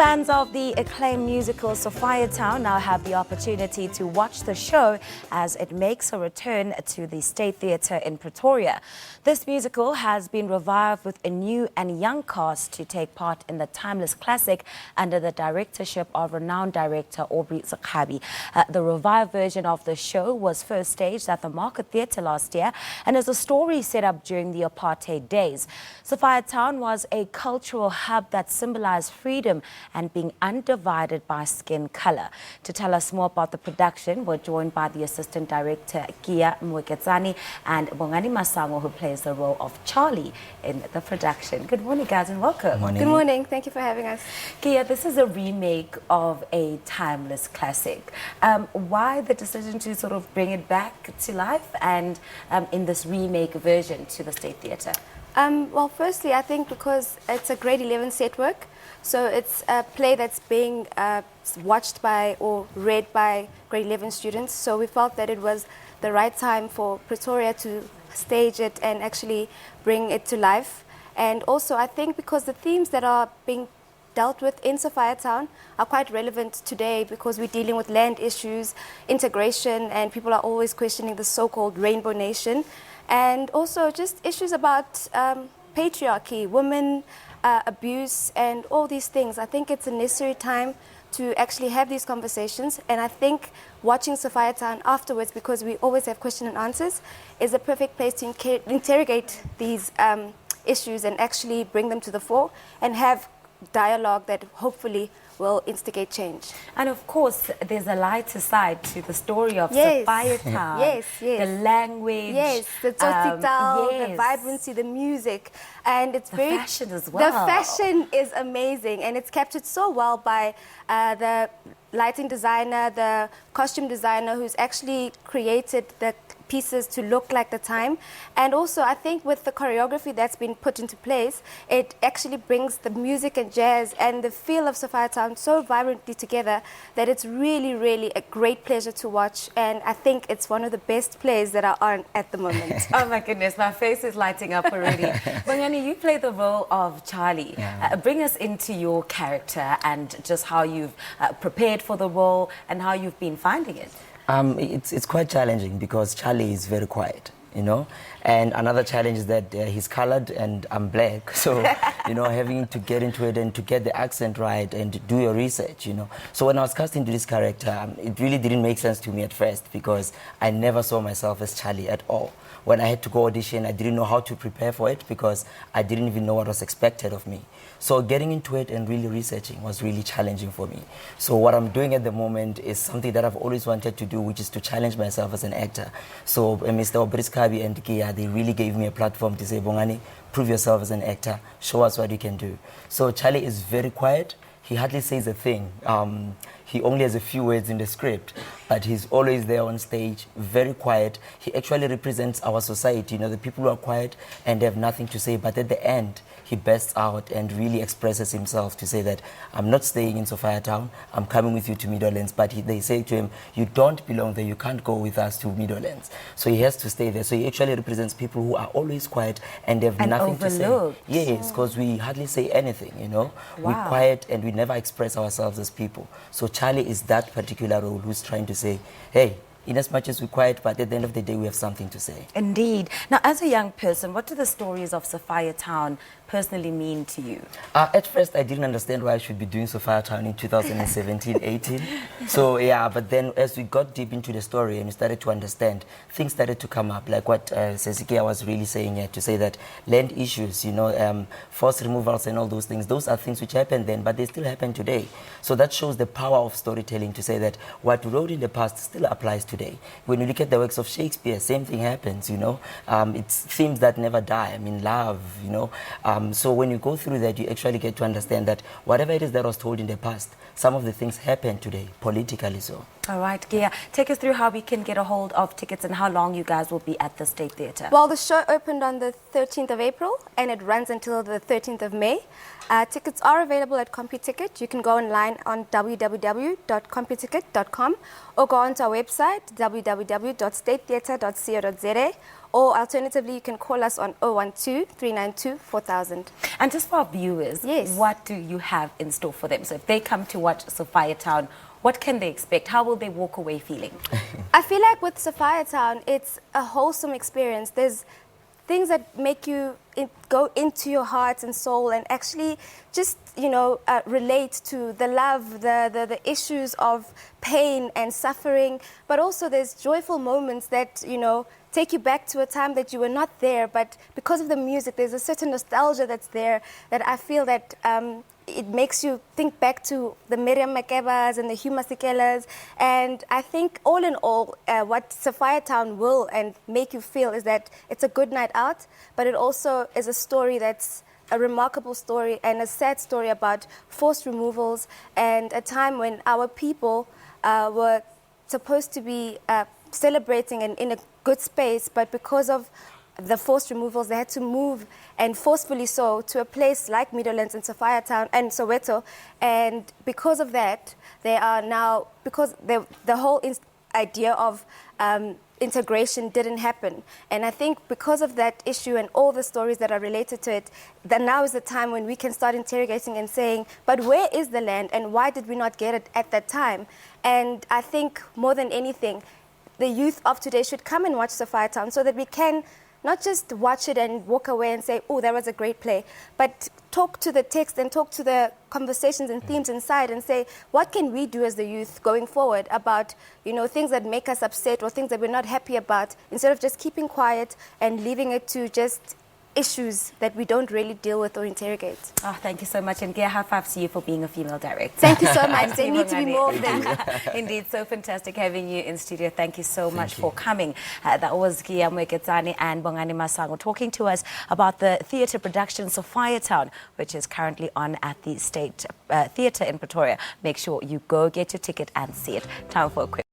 Fans of the acclaimed musical Sophiatown now have the opportunity to watch the show as it makes a return to the State Theatre in Pretoria. This musical has been revived with a new and young cast to take part in the timeless classic under the directorship of renowned director Aubrey Sekhabi. The revived version of the show was first staged at the Market Theatre last year and is a story set up during the apartheid days. Sophiatown was a cultural hub that symbolized freedom and being undivided by skin color. To tell us more about the production, we're joined by the assistant director Kia Mweketsani and Bongani Masango, who plays the role of Charlie in the production. Good morning, guys, and welcome. Good morning. Thank you for having us. Kia, this is a remake of a timeless classic. Why the decision to sort of bring it back to life and in this remake version to the State Theatre? Well, firstly, I think because it's a grade 11 set work, so it's a play that's being watched by or read by grade 11 students. So we felt that it was the right time for Pretoria to stage it and actually bring it to life. And also, I think because the themes that are being dealt with in Sophiatown are quite relevant today, because we're dealing with land issues, integration, and people are always questioning the so-called rainbow nation. And also just issues about patriarchy, women, abuse, and all these things. I think it's a necessary time to actually have these conversations, and I think watching Sophiatown afterwards, because we always have question and answers, is a perfect place to interrogate these issues and actually bring them to the fore and have dialogue that hopefully will instigate change. And of course, there's a lighter side to the story of Sophiatown. Yes. The language. Yes, the tsotikal, the vibrancy, the music. And it's the very... fashion as well. The fashion is amazing, and it's captured so well by the lighting designer, the costume designer, who's actually created the pieces to look like the time. And also, I think with the choreography that's been put into place, it actually brings the music and jazz and the feel of Sophiatown so vibrantly together that it's really, really a great pleasure to watch. And I think it's one of the best plays that are on at the moment. Oh my goodness, my face is lighting up already. Bongani, you play the role of Charlie. Yeah. Bring us into your character and just how you've prepared for the role and how you've been finding it. It's quite challenging because Charlie is very quiet, you know, and another challenge is that he's colored and I'm black, so you know, having to get into it and to get the accent right and do your research, you know. So when I was cast into this character, it really didn't make sense to me at first because I never saw myself as Charlie at all. When I had to go audition, I didn't know how to prepare for it because I didn't even know what was expected of me. So getting into it and really researching was really challenging for me. So what I'm doing at the moment is something that I've always wanted to do, which is to challenge myself as an actor. So Mr. Aubrey Sekhabi and Kia, they really gave me a platform to say, Bongani, prove yourself as an actor, show us what you can do. So Charlie is very quiet. He hardly says a thing. He only has a few words in the script, but he's always there on stage, very quiet. He actually represents our society, you know, the people who are quiet and they have nothing to say, but at the end, he bursts out and really expresses himself to say that I'm not staying in Sophiatown, I'm coming with you to Meadowlands. But they say to him, you don't belong there, you can't go with us to Meadowlands. So he has to stay there. So he actually represents people who are always quiet and they have nothing to say. Yes, because we hardly say anything, you know. Wow. We're quiet and we never express ourselves as people. So Charlie is that particular role who's trying to say, hey, in as much as we're quiet, but at the end of the day, we have something to say. Indeed. Now, as a young person, what do the stories of Sophiatown personally mean to you? At first, I didn't understand why I should be doing Sophiatown in 2017-18. So, yeah, but then as we got deep into the story and we started to understand, things started to come up, like what Sesikia was really saying here, to say that land issues, you know, forced removals and all those things, those are things which happened then, but they still happen today. So that shows the power of storytelling, to say that what we wrote in the past still applies today. When you look at the works of Shakespeare, same thing happens, you know. It's themes that never die. I mean, love, you know. So when you go through that, you actually get to understand that whatever it is that was told in the past, some of the things happen today, politically so. All right, Gia, take us through how we can get a hold of tickets and how long you guys will be at the State Theatre. Well, the show opened on the 13th of April and it runs until the 13th of May. Tickets are available at CompuTicket. You can go online on www.computicket.com or go onto our website, www.statetheatre.co.za, or alternatively, you can call us on 012-392-4000. And just for our viewers, Yes. what do you have in store for them? So if they come to watch Sophiatown, what can they expect? How will they walk away feeling? I feel like with Sophiatown, it's a wholesome experience. There's things that make you go into your heart and soul and actually just, relate to the love, the issues of pain and suffering. But also there's joyful moments that, take you back to a time that you were not there. But because of the music, there's a certain nostalgia that's there that I feel that it makes you think back to the Miriam Makebas and the Hugh Masikelas. And I think all in all, what Sophiatown will and make you feel is that it's a good night out, but it also is a story that's a remarkable story and a sad story about forced removals and a time when our people were supposed to be celebrating and in a good space, but because of the forced removals, they had to move, and forcefully so, to a place like Meadowlands and Sophiatown and Soweto. And because of that, they are now, because the whole idea of integration didn't happen. And I think because of that issue and all the stories that are related to it, that now is the time when we can start interrogating and saying, but where is the land and why did we not get it at that time? And I think more than anything, the youth of today should come and watch Sophiatown so that we can not just watch it and walk away and say, oh, that was a great play, but talk to the text and talk to the conversations and themes inside and say, what can we do as the youth going forward about, things that make us upset or things that we're not happy about, instead of just keeping quiet and leaving it to just issues that we don't really deal with or interrogate. Oh, thank you so much, and high fives to you for being a female director. Thank you so much. There need to be more of them. Indeed, so fantastic having you in studio. Thank you so much for coming. That was Gia Mweketsani and Bongani Masango talking to us about the theatre production Sophiatown, which is currently on at the State Theatre in Pretoria. Make sure you go get your ticket and see it. Time for a quick